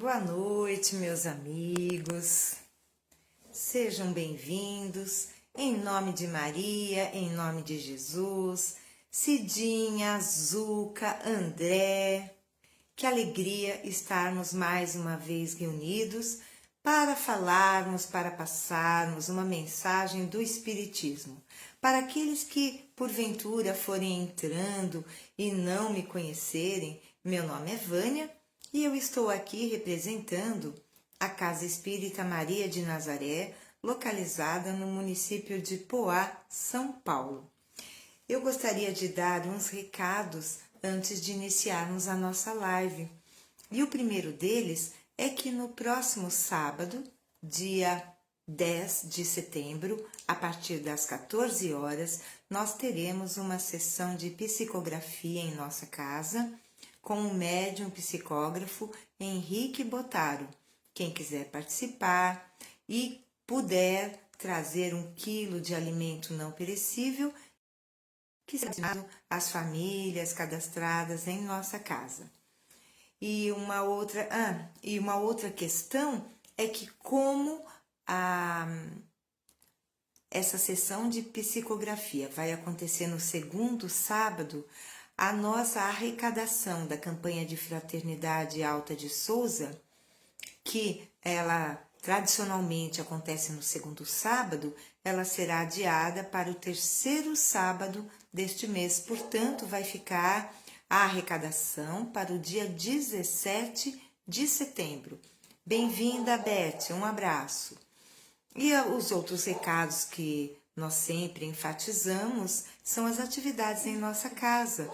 Boa noite, meus amigos. Sejam bem-vindos. Em nome de Maria, em nome de Jesus, Cidinha, Zuca, André. Que alegria estarmos mais uma vez reunidos para falarmos, para passarmos uma mensagem do Espiritismo. Para aqueles que, porventura, forem entrando e não me conhecerem, meu nome é Vânia e eu estou aqui representando a Casa Espírita Maria de Nazaré, localizada no município de Poá, São Paulo. Eu gostaria de dar uns recados antes de iniciarmos a nossa live. E o primeiro deles é que no próximo sábado, dia 10 de setembro, a partir das 14 horas, nós teremos uma sessão de psicografia em nossa casa com o médium psicógrafo Henrique Botaro. Quem quiser participar e puder trazer 1 quilo de alimento não perecível, que será destinado às famílias cadastradas em nossa casa. E uma outra questão é que como essa sessão de psicografia vai acontecer no segundo sábado, a nossa arrecadação da campanha de Fraternidade Alta de Souza, que ela tradicionalmente acontece no segundo sábado, ela será adiada para o terceiro sábado deste mês. Portanto, vai ficar a arrecadação para o dia 17 de setembro. Bem-vinda, Beth, um abraço. E os outros recados que nós sempre enfatizamos são as atividades em nossa casa.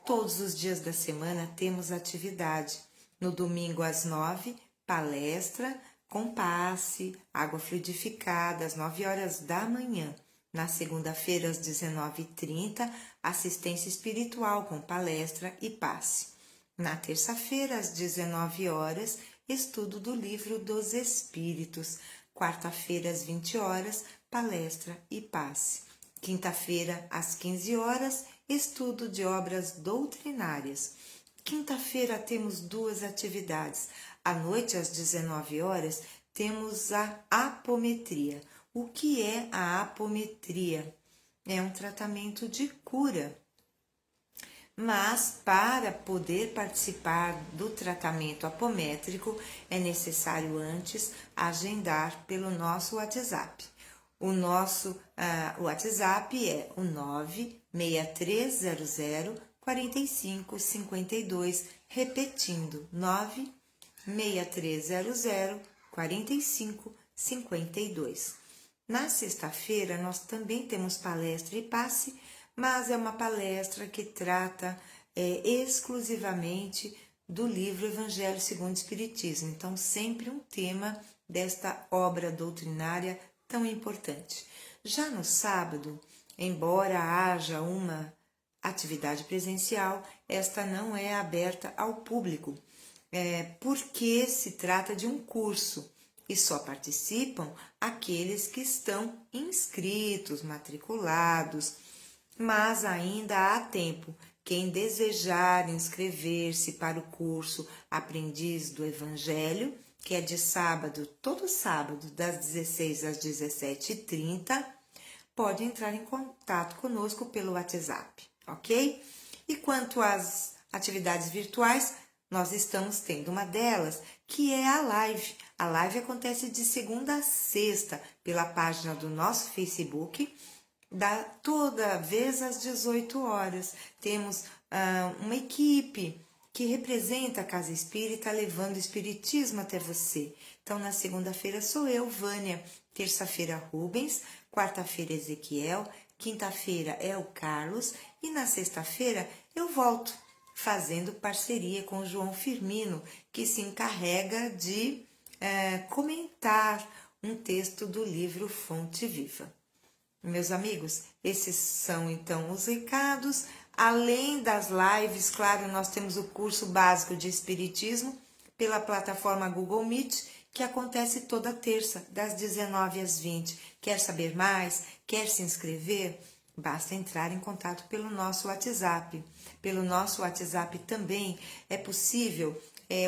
Todos os dias da semana temos atividade. No domingo às 9, palestra com passe, água fluidificada às 9 horas da manhã. Na segunda-feira às 19h30, assistência espiritual com palestra e passe. Na terça-feira às 19 horas, estudo do Livro dos Espíritos. Quarta-feira às 20 horas, palestra e passe. Quinta-feira às 15 horas, estudo de obras doutrinárias. Quinta-feira temos 2 atividades. À noite, às 19 horas, temos a apometria. O que é a apometria? É um tratamento de cura. Mas para poder participar do tratamento apométrico, é necessário antes agendar pelo nosso WhatsApp. O nosso WhatsApp é o 96300 4552, repetindo, 96300 4552. Na sexta-feira, nós também temos palestra e passe, mas é uma palestra que trata exclusivamente do livro Evangelho segundo o Espiritismo. Então, sempre um tema desta obra doutrinária tão importante. Já no sábado, embora haja uma atividade presencial, esta não é aberta ao público, porque se trata de um curso e só participam aqueles que estão inscritos, matriculados, mas ainda há tempo. Quem desejar inscrever-se para o curso Aprendiz do Evangelho, que é de sábado, todo sábado, das 16 às 17h30, pode entrar em contato conosco pelo WhatsApp, ok? E quanto às atividades virtuais, nós estamos tendo uma delas, que é a live. A live acontece de segunda a sexta pela página do nosso Facebook, toda vez às 18 horas. Temos uma equipe que representa a Casa Espírita, levando o Espiritismo até você. Então, na segunda-feira sou eu, Vânia, terça-feira Rubens, quarta-feira Ezequiel, quinta-feira é o Carlos e na sexta-feira eu volto, fazendo parceria com o João Firmino, que se encarrega de comentar um texto do livro Fonte Viva. Meus amigos, esses são então os recados. Além das lives, claro, nós temos o curso básico de Espiritismo pela plataforma Google Meet, que acontece toda terça, das 19 às 20. Quer saber mais? Quer se inscrever? Basta entrar em contato pelo nosso WhatsApp. Pelo nosso WhatsApp também é possível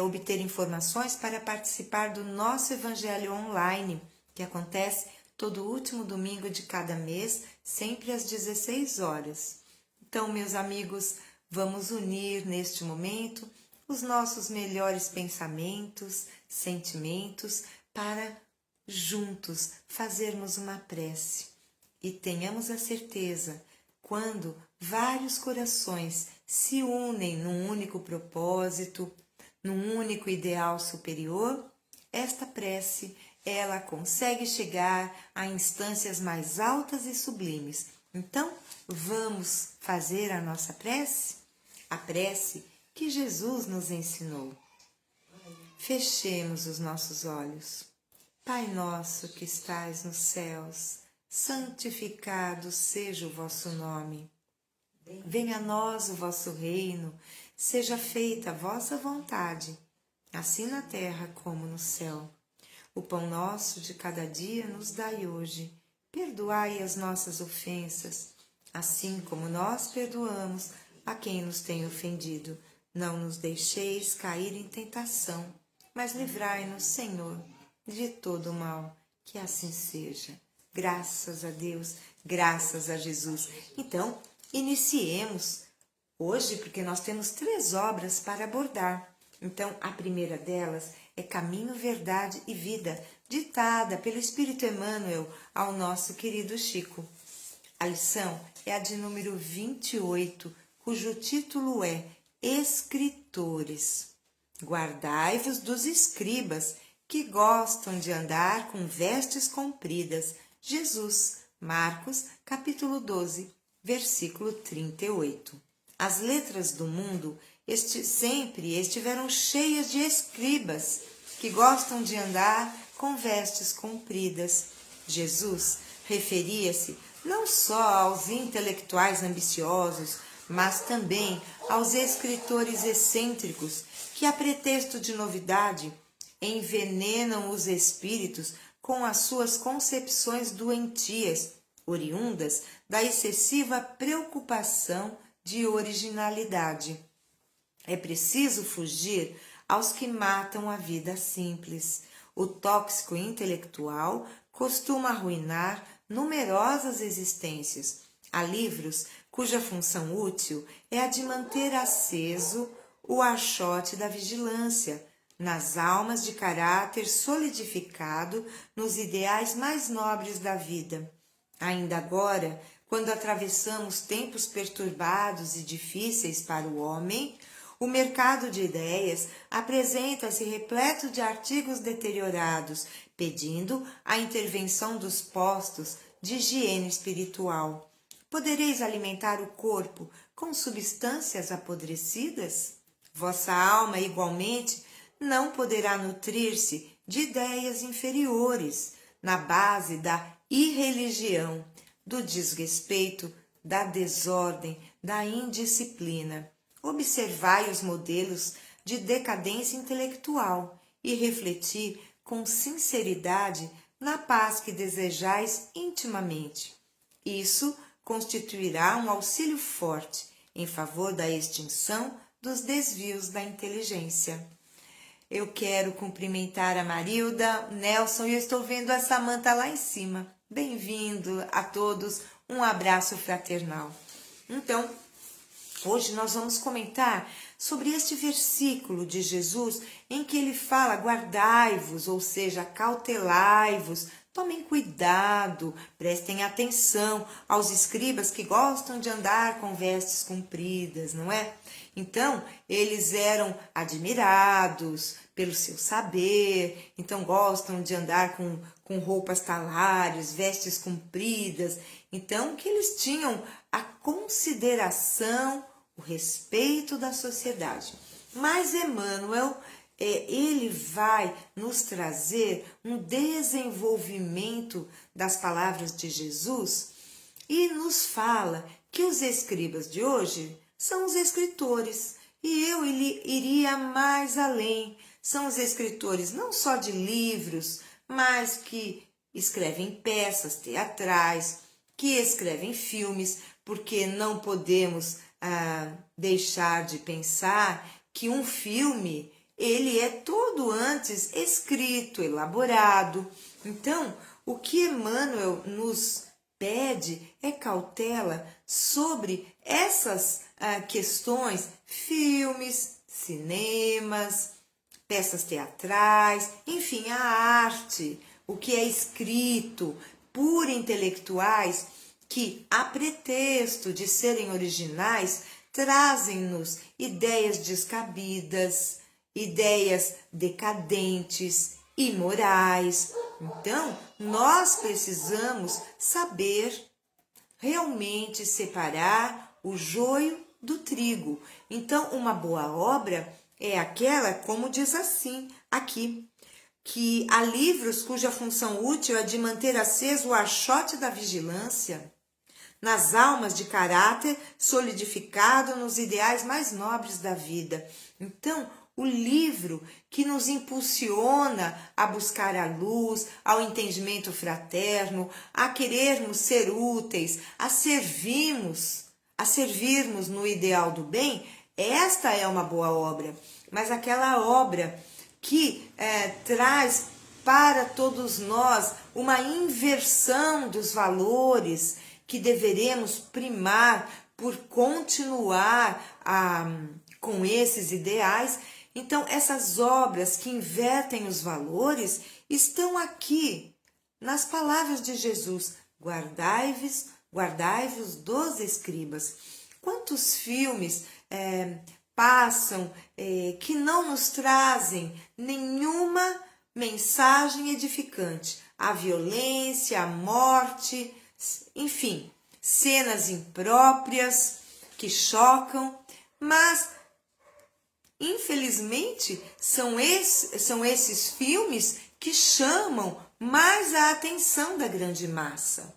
obter informações para participar do nosso Evangelho online, que acontece todo último domingo de cada mês, sempre às 16 horas. Então, meus amigos, vamos unir neste momento os nossos melhores pensamentos, sentimentos, para juntos fazermos uma prece. E tenhamos a certeza, quando vários corações se unem num único propósito, num único ideal superior, esta prece, ela consegue chegar a instâncias mais altas e sublimes. Então, vamos fazer a nossa prece? A prece que Jesus nos ensinou. Fechemos os nossos olhos. Pai nosso que estais nos céus, santificado seja o vosso nome. Venha a nós o vosso reino, seja feita a vossa vontade, assim na terra como no céu. O pão nosso de cada dia nos dai hoje. Perdoai as nossas ofensas, assim como nós perdoamos a quem nos tem ofendido. Não nos deixeis cair em tentação, mas livrai-nos, Senhor, de todo o mal. Que assim seja. Graças a Deus, graças a Jesus. Então, iniciemos hoje, porque nós temos 3 obras para abordar. Então, a primeira delas é Caminho, Verdade e Vida, ditada pelo Espírito Emmanuel ao nosso querido Chico. A lição é a de número 28, cujo título é Escritores. Guardai-vos dos escribas, que gostam de andar com vestes compridas. Jesus, Marcos, capítulo 12, versículo 38. As letras do mundo sempre estiveram cheias de escribas, que gostam de andar com vestes compridas. Jesus referia-se não só aos intelectuais ambiciosos, mas também aos escritores excêntricos que, a pretexto de novidade, envenenam os espíritos com as suas concepções doentias, oriundas da excessiva preocupação de originalidade. É preciso fugir aos que matam a vida simples. O tóxico intelectual costuma arruinar numerosas existências. Há livros cuja função útil é a de manter aceso o achote da vigilância nas almas de caráter solidificado nos ideais mais nobres da vida. Ainda agora, quando atravessamos tempos perturbados e difíceis para o homem, o mercado de ideias apresenta-se repleto de artigos deteriorados, pedindo a intervenção dos postos de higiene espiritual. Podereis alimentar o corpo com substâncias apodrecidas? Vossa alma, igualmente, não poderá nutrir-se de ideias inferiores, na base da irreligião, do desrespeito, da desordem, da indisciplina. Observai os modelos de decadência intelectual e refleti com sinceridade na paz que desejais intimamente. Isso constituirá um auxílio forte em favor da extinção dos desvios da inteligência. Eu quero cumprimentar a Marilda, Nelson, e eu estou vendo a Samanta lá em cima. Bem-vindo a todos, um abraço fraternal. Então, hoje nós vamos comentar sobre este versículo de Jesus em que ele fala guardai-vos, ou seja, cautelai-vos, tomem cuidado, prestem atenção aos escribas que gostam de andar com vestes compridas, não é? Então, eles eram admirados pelo seu saber, então gostam de andar com roupas talares, vestes compridas. Então, que eles tinham a consideração, o respeito da sociedade. Mas Emmanuel, ele vai nos trazer um desenvolvimento das palavras de Jesus e nos fala que os escribas de hoje são os escritores. E eu iria mais além. São os escritores não só de livros, mas que escrevem peças teatrais, que escrevem filmes, porque não podemos deixar de pensar que um filme ele é todo antes escrito, elaborado. Então, o que Emmanuel nos pede é cautela sobre essas questões, filmes, cinemas, peças teatrais, enfim, a arte, o que é escrito por intelectuais que, a pretexto de serem originais, trazem-nos ideias descabidas, ideias decadentes, imorais. Então, nós precisamos saber realmente separar o joio do trigo. Então, uma boa obra é aquela, como diz assim aqui, que há livros cuja função útil é de manter aceso o archote da vigilância nas almas de caráter solidificado nos ideais mais nobres da vida. Então, o livro que nos impulsiona a buscar a luz, ao entendimento fraterno, a querermos ser úteis, a servirmos no ideal do bem, esta é uma boa obra. Mas aquela obra que traz para todos nós uma inversão dos valores que deveremos primar por continuar com esses ideais. Então, essas obras que invertem os valores estão aqui, nas palavras de Jesus: guardai-vos dos escribas. Quantos filmes passam que não nos trazem nenhuma mensagem edificante? A violência, a morte, enfim, cenas impróprias que chocam, mas infelizmente são esses filmes que chamam mais a atenção da grande massa.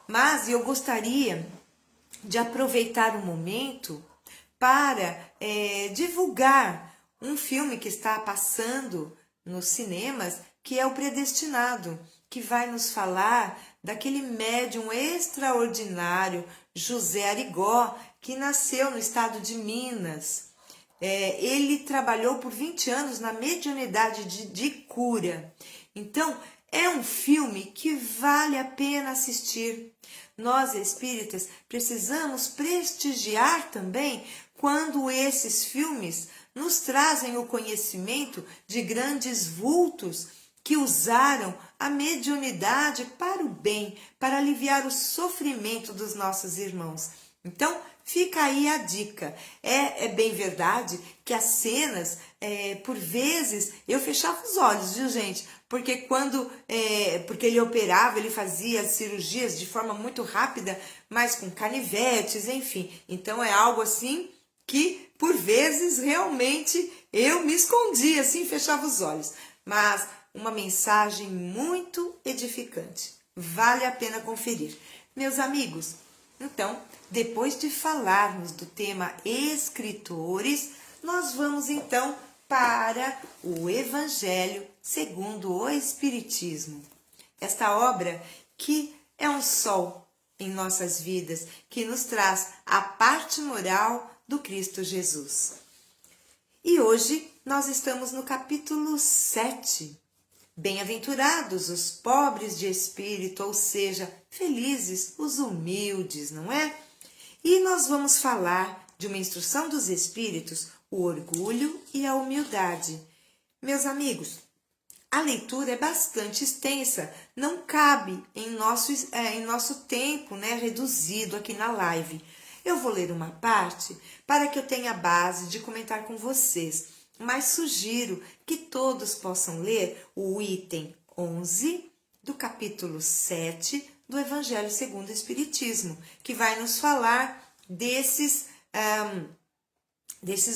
Mas eu gostaria de aproveitar o momento para divulgar um filme que está passando nos cinemas, que é O Predestinado, que vai nos falar daquele médium extraordinário, José Arigó, que nasceu no estado de Minas. Ele trabalhou por 20 anos na mediunidade de cura. Então, é um filme que vale a pena assistir. Nós, espíritas, precisamos prestigiar também quando esses filmes nos trazem o conhecimento de grandes vultos que usaram a mediunidade para o bem, para aliviar o sofrimento dos nossos irmãos. Então, fica aí a dica. É bem verdade que as cenas, por vezes, eu fechava os olhos, viu, gente? Porque porque ele operava, ele fazia cirurgias de forma muito rápida, mas com canivetes, enfim. Então, é algo assim que, por vezes, realmente, eu me escondia, assim, fechava os olhos. Mas uma mensagem muito edificante. Vale a pena conferir. Meus amigos, então, depois de falarmos do tema escritores, nós vamos então para o Evangelho segundo o Espiritismo. Esta obra que é um sol em nossas vidas, que nos traz a parte moral do Cristo Jesus. E hoje nós estamos no capítulo 7. Bem-aventurados os pobres de espírito, ou seja, felizes os humildes, não é? E nós vamos falar de uma instrução dos espíritos, o orgulho e a humildade. Meus amigos, a leitura é bastante extensa, não cabe em nosso tempo, né, reduzido aqui na live. Eu vou ler uma parte para que eu tenha base de comentar com vocês, mas sugiro que todos possam ler o item 11 do capítulo 7 do Evangelho segundo o Espiritismo, que vai nos falar desses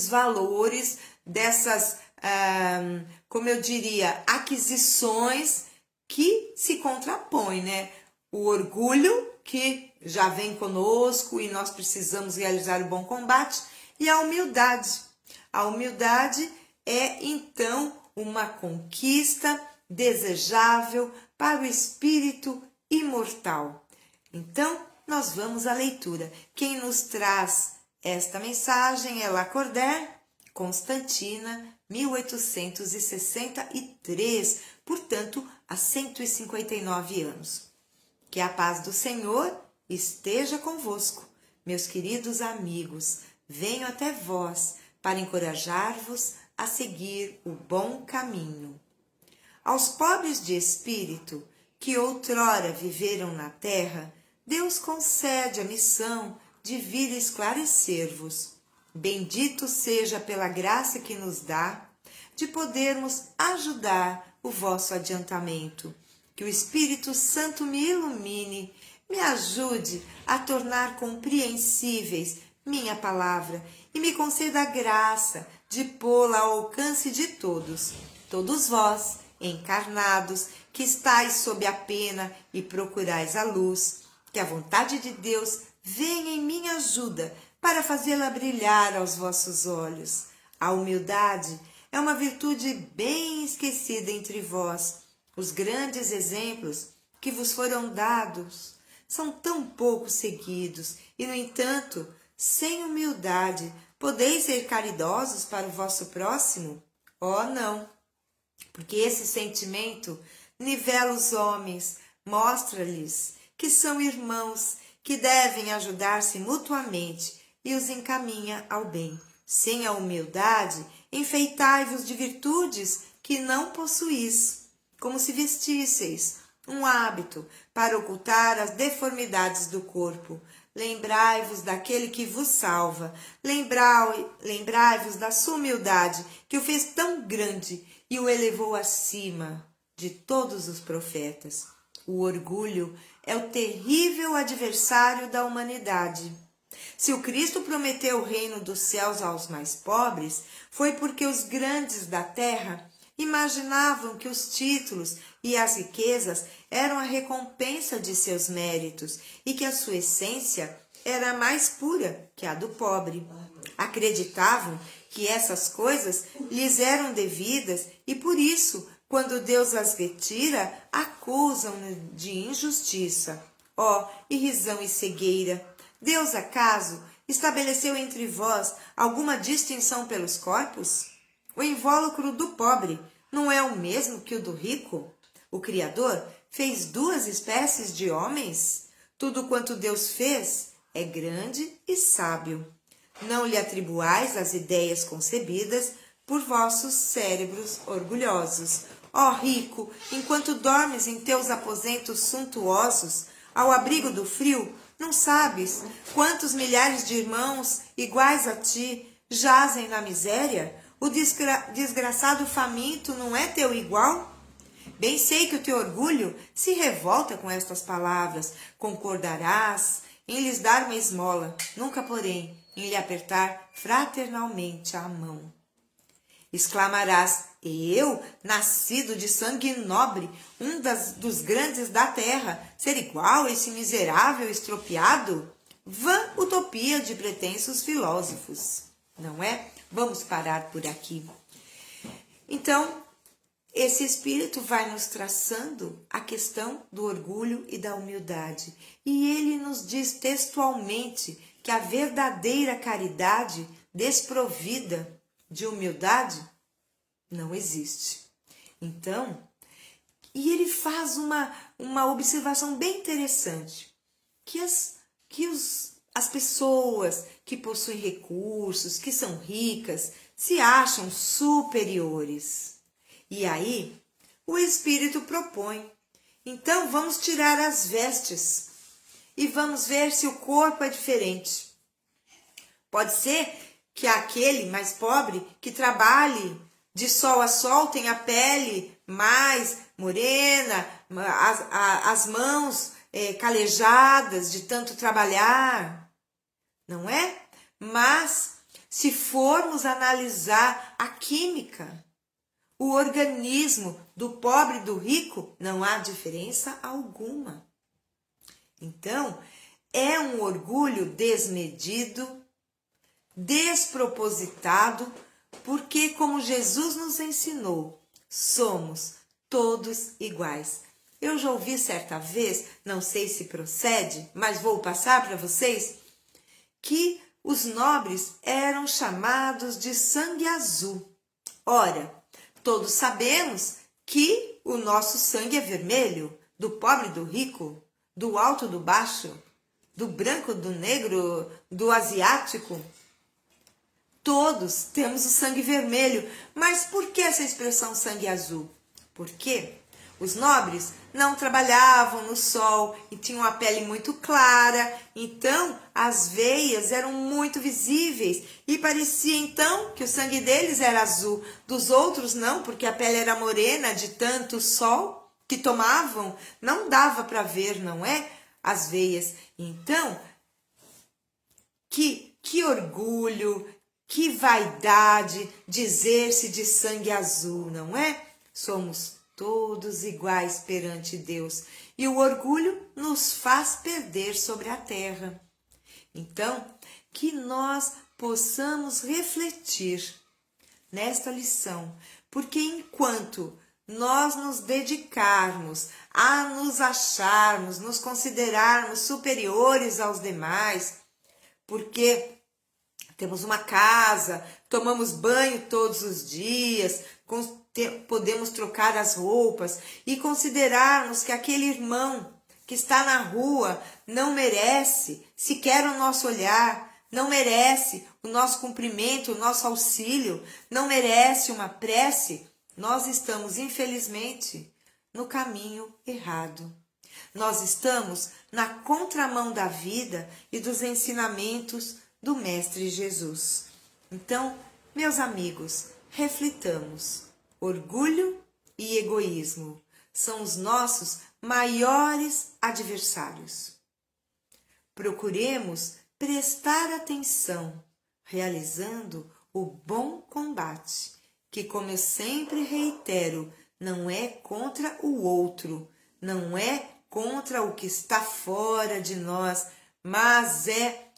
valores, dessas, como eu diria, aquisições que se contrapõem, né? O orgulho, que já vem conosco e nós precisamos realizar o bom combate, e a humildade. A humildade é, então, uma conquista desejável para o espírito imortal. Então, nós vamos à leitura. Quem nos traz esta mensagem é Lacordaire, Constantina, 1863, portanto, há 159 anos. Que a paz do Senhor esteja convosco, meus queridos amigos. Venho até vós para encorajar-vos a seguir o bom caminho. Aos pobres de espírito que outrora viveram na terra, Deus concede a missão de vir esclarecer-vos. Bendito seja pela graça que nos dá de podermos ajudar o vosso adiantamento. Que o Espírito Santo me ilumine, me ajude a tornar compreensíveis minha palavra e me conceda a graça de pô-la ao alcance de todos. Todos vós, encarnados, que estáis sob a pena e procurais a luz, que a vontade de Deus venha em minha ajuda para fazê-la brilhar aos vossos olhos. A humildade é uma virtude bem esquecida entre vós. Os grandes exemplos que vos foram dados são tão pouco seguidos e, no entanto, sem humildade, podeis ser caridosos para o vosso próximo? Oh, não! Porque esse sentimento nivela os homens, mostra-lhes que são irmãos, que devem ajudar-se mutuamente e os encaminha ao bem. Sem a humildade, enfeitai-vos de virtudes que não possuís, como se vestisseis um hábito para ocultar as deformidades do corpo. Lembrai-vos daquele que vos salva, lembrai-vos da sua humildade, que o fez tão grande e o elevou acima de todos os profetas. O orgulho é o terrível adversário da humanidade. Se o Cristo prometeu o reino dos céus aos mais pobres, foi porque os grandes da terra imaginavam que os títulos e as riquezas eram a recompensa de seus méritos e que a sua essência era mais pura que a do pobre. Acreditavam que essas coisas lhes eram devidas e por isso, quando Deus as retira, acusam-no de injustiça. Ó, irrisão e cegueira! Deus, acaso, estabeleceu entre vós alguma distinção pelos corpos? O invólucro do pobre não é o mesmo que o do rico? O Criador fez duas espécies de homens? Tudo quanto Deus fez é grande e sábio. Não lhe atribuais as ideias concebidas por vossos cérebros orgulhosos. Ó rico, enquanto dormes em teus aposentos suntuosos, ao abrigo do frio, não sabes quantos milhares de irmãos iguais a ti jazem na miséria? O desgraçado faminto não é teu igual? Bem sei que o teu orgulho se revolta com estas palavras. Concordarás em lhes dar uma esmola, nunca, porém, em lhe apertar fraternalmente a mão. Exclamarás: eu, nascido de sangue nobre, dos grandes da terra, ser igual a esse miserável estropiado? Vã utopia de pretensos filósofos, não é? Vamos parar por aqui. Então, esse espírito vai nos traçando a questão do orgulho e da humildade. E ele nos diz textualmente que a verdadeira caridade desprovida de humildade não existe. Então, e ele faz uma observação bem interessante, que as pessoas que possuem recursos, que são ricas, se acham superiores. E aí, o Espírito propõe: então vamos tirar as vestes e vamos ver se o corpo é diferente. Pode ser que aquele mais pobre que trabalhe de sol a sol tenha a pele mais morena, as mãos calejadas de tanto trabalhar, não é? Mas se formos analisar a química, o organismo do pobre e do rico, não há diferença alguma. Então, é um orgulho desmedido, despropositado, porque, como Jesus nos ensinou, somos todos iguais. Eu já ouvi certa vez, não sei se procede, mas vou passar para vocês, que os nobres eram chamados de sangue azul. Ora, todos sabemos que o nosso sangue é vermelho, do pobre e do rico, do alto do baixo, do branco, do negro, do asiático. Todos temos o sangue vermelho, mas por que essa expressão sangue azul? Porque os nobres não trabalhavam no sol e tinham a pele muito clara, então as veias eram muito visíveis e parecia então que o sangue deles era azul, dos outros não, porque a pele era morena de tanto sol que tomavam, não dava para ver, não é? As veias. Então, que orgulho, que vaidade dizer-se de sangue azul, não é? Somos todos iguais perante Deus e o orgulho nos faz perder sobre a terra. Então, que nós possamos refletir nesta lição, porque enquanto nós nos dedicarmos a nos acharmos, nos considerarmos superiores aos demais, porque temos uma casa, tomamos banho todos os dias, podemos trocar as roupas e considerarmos que aquele irmão que está na rua não merece sequer o nosso olhar, não merece o nosso cumprimento, o nosso auxílio, não merece uma prece, nós estamos, infelizmente, no caminho errado. Nós estamos na contramão da vida e dos ensinamentos do Mestre Jesus. Então, meus amigos, reflitamos. Orgulho e egoísmo são os nossos maiores adversários. Procuremos prestar atenção, realizando o bom combate, que, como eu sempre reitero, não é contra o outro, não é contra o que está fora de nós, mas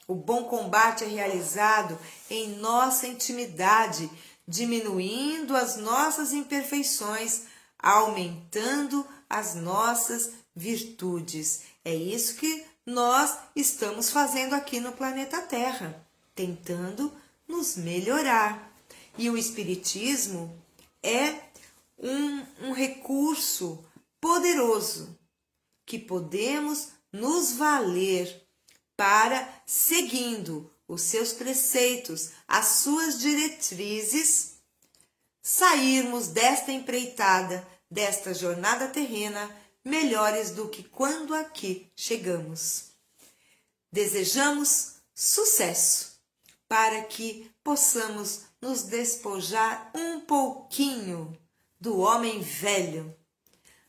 o bom combate é realizado em nossa intimidade, diminuindo as nossas imperfeições, aumentando as nossas virtudes. É isso que nós estamos fazendo aqui no planeta Terra, tentando nos melhorar. E o Espiritismo é um recurso poderoso que podemos nos valer para, seguindo os seus preceitos, as suas diretrizes, sairmos desta empreitada, desta jornada terrena, melhores do que quando aqui chegamos. Desejamos sucesso para que possamos nos despojar um pouquinho do homem velho,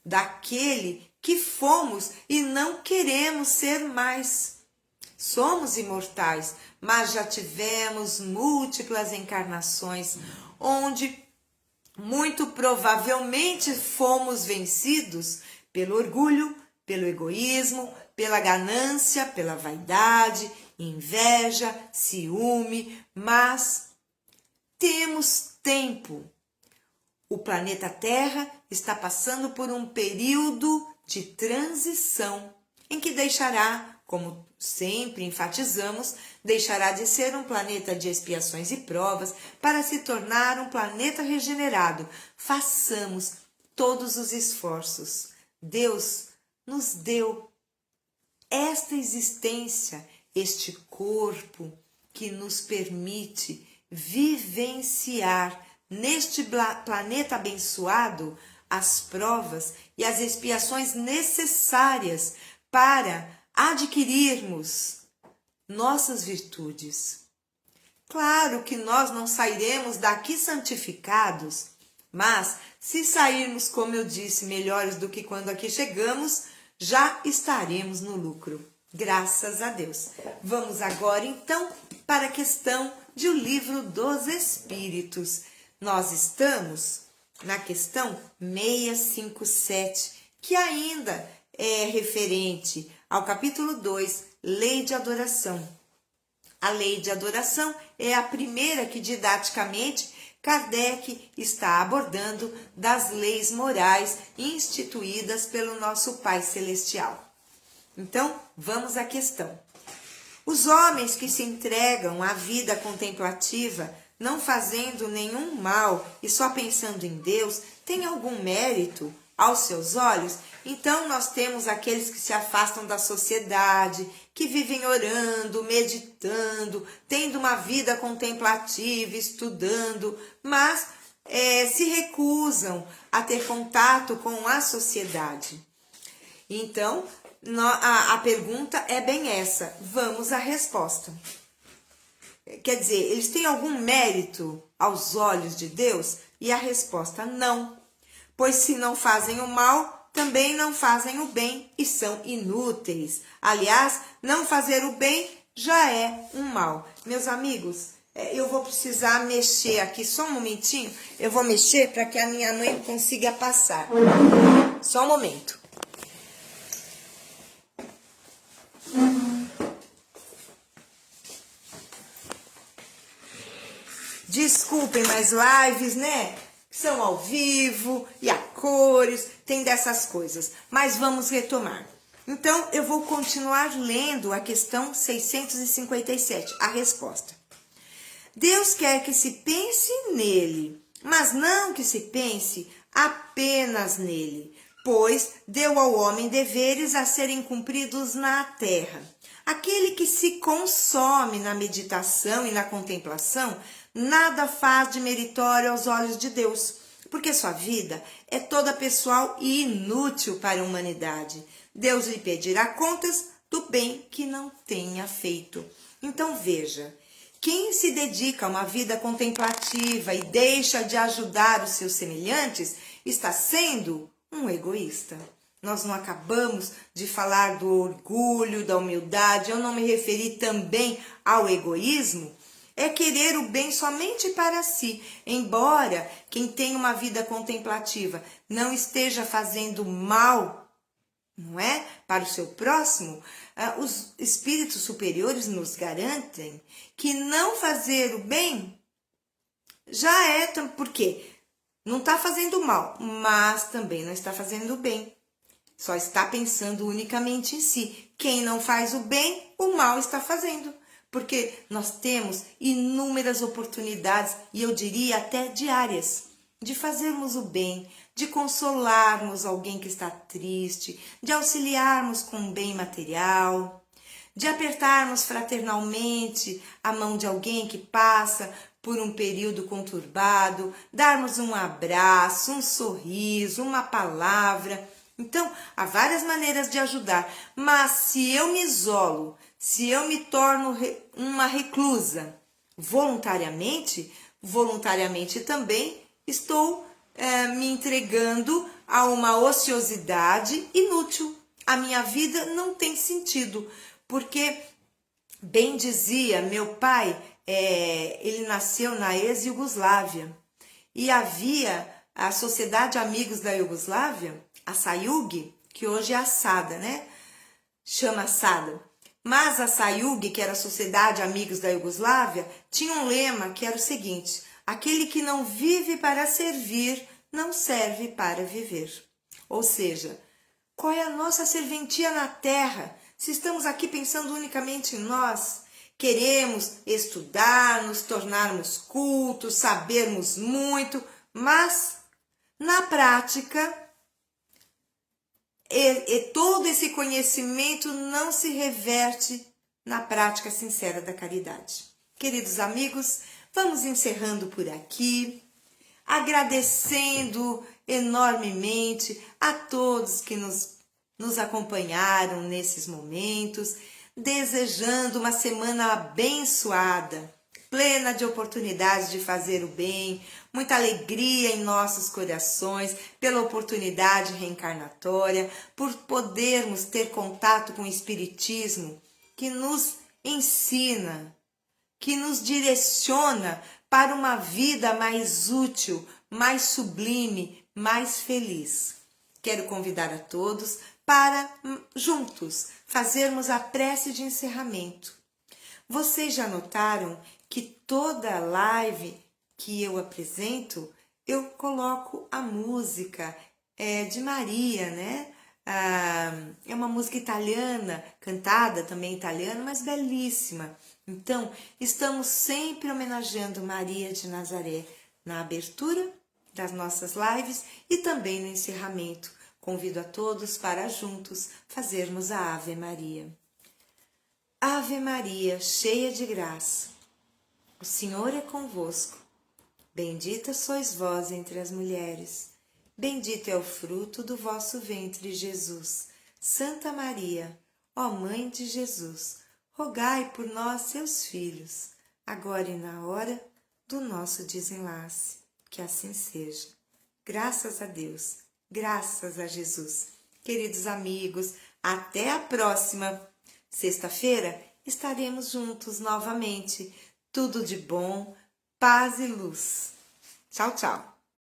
daquele que fomos e não queremos ser mais. Somos imortais, mas já tivemos múltiplas encarnações, onde muito provavelmente fomos vencidos pelo orgulho, pelo egoísmo, pela ganância, pela vaidade, inveja, ciúme, mas temos tempo. O planeta Terra está passando por um período de transição, em que deixará, como sempre enfatizamos, deixará de ser um planeta de expiações e provas para se tornar um planeta regenerado. Façamos todos os esforços. Deus nos deu esta existência, este corpo que nos permite vivenciar neste planeta abençoado as provas e as expiações necessárias para adquirirmos nossas virtudes. Claro que nós não sairemos daqui santificados, mas se sairmos, como eu disse, melhores do que quando aqui chegamos, já estaremos no lucro. Graças a Deus. Vamos agora, então, para a questão de O Livro dos Espíritos. Nós estamos na questão 657, que ainda é referente ao capítulo 2, Lei de Adoração. A Lei de Adoração é a primeira que, didaticamente, Kardec está abordando das leis morais instituídas pelo nosso Pai Celestial. Então, vamos à questão. Os homens que se entregam à vida contemplativa não fazendo nenhum mal e só pensando em Deus, tem algum mérito aos seus olhos? Então nós temos aqueles que se afastam da sociedade, que vivem orando, meditando, tendo uma vida contemplativa, estudando, mas se recusam a ter contato com a sociedade. Então, a pergunta é bem essa, vamos à resposta. Quer dizer, eles têm algum mérito aos olhos de Deus? E a resposta não, pois se não fazem o mal, também não fazem o bem e são inúteis. Aliás, não fazer o bem já é um mal. Meus amigos, eu vou precisar mexer aqui, só um momentinho, eu vou mexer para que a minha mãe consiga passar. Só um momento. Desculpem, mas lives, né? São ao vivo e a cores, tem dessas coisas. Mas vamos retomar. Então, eu vou continuar lendo a questão 657, a resposta. Deus quer que se pense nele, mas não que se pense apenas nele, pois deu ao homem deveres a serem cumpridos na terra. Aquele que se consome na meditação e na contemplação, nada faz de meritório aos olhos de Deus, porque sua vida é toda pessoal e inútil para a humanidade. Deus lhe pedirá contas do bem que não tenha feito. Então veja, quem se dedica a uma vida contemplativa e deixa de ajudar os seus semelhantes está sendo um egoísta. Nós não acabamos de falar do orgulho, da humildade, eu não me referi também ao egoísmo. É querer o bem somente para si, embora quem tem uma vida contemplativa não esteja fazendo mal, não é? Para o seu próximo, os espíritos superiores nos garantem que não fazer o bem já é, porque não está fazendo mal, mas também não está fazendo o bem. Só está pensando unicamente em si. Quem não faz o bem, o mal está fazendo. Porque nós temos inúmeras oportunidades, e eu diria até diárias, de fazermos o bem, de consolarmos alguém que está triste, de auxiliarmos com um bem material, de apertarmos fraternalmente a mão de alguém que passa por um período conturbado, darmos um abraço, um sorriso, uma palavra. Então, há várias maneiras de ajudar, mas se eu me isolo, se eu me torno uma reclusa voluntariamente também estou me entregando a uma ociosidade inútil. A minha vida não tem sentido, porque, bem dizia meu pai, ele nasceu na ex-Iugoslávia e havia a Sociedade Amigos da Iugoslávia, a SAIUG, que hoje é a SADA, né? Chama SADA. Mas a SAIUG, que era a Sociedade Amigos da Iugoslávia, tinha um lema que era o seguinte: aquele que não vive para servir, não serve para viver. Ou seja, qual é a nossa serventia na terra? Se estamos aqui pensando unicamente em nós, queremos estudar, nos tornarmos cultos, sabermos muito, mas na prática, todo esse conhecimento não se reverte na prática sincera da caridade. Queridos amigos, vamos encerrando por aqui, agradecendo enormemente a todos que nos acompanharam nesses momentos, desejando uma semana abençoada, plena de oportunidades de fazer o bem, muita alegria em nossos corações pela oportunidade reencarnatória, por podermos ter contato com o Espiritismo, que nos ensina, que nos direciona para uma vida mais útil, mais sublime, mais feliz. Quero convidar a todos para, juntos, fazermos a prece de encerramento. Vocês já notaram que toda live que eu apresento, eu coloco a música de Maria, né? É uma música italiana, cantada também italiana, mas belíssima. Então, estamos sempre homenageando Maria de Nazaré na abertura das nossas lives e também no encerramento. Convido a todos para juntos fazermos a Ave Maria. Ave Maria, cheia de graça, o Senhor é convosco. Bendita sois vós entre as mulheres. Bendito é o fruto do vosso ventre, Jesus. Santa Maria, ó Mãe de Jesus, rogai por nós, seus filhos, agora e na hora do nosso desenlace. Que assim seja. Graças a Deus, graças a Jesus. Queridos amigos, até a próxima. Sexta-feira estaremos juntos novamente. Tudo de bom, paz e luz. Tchau, tchau.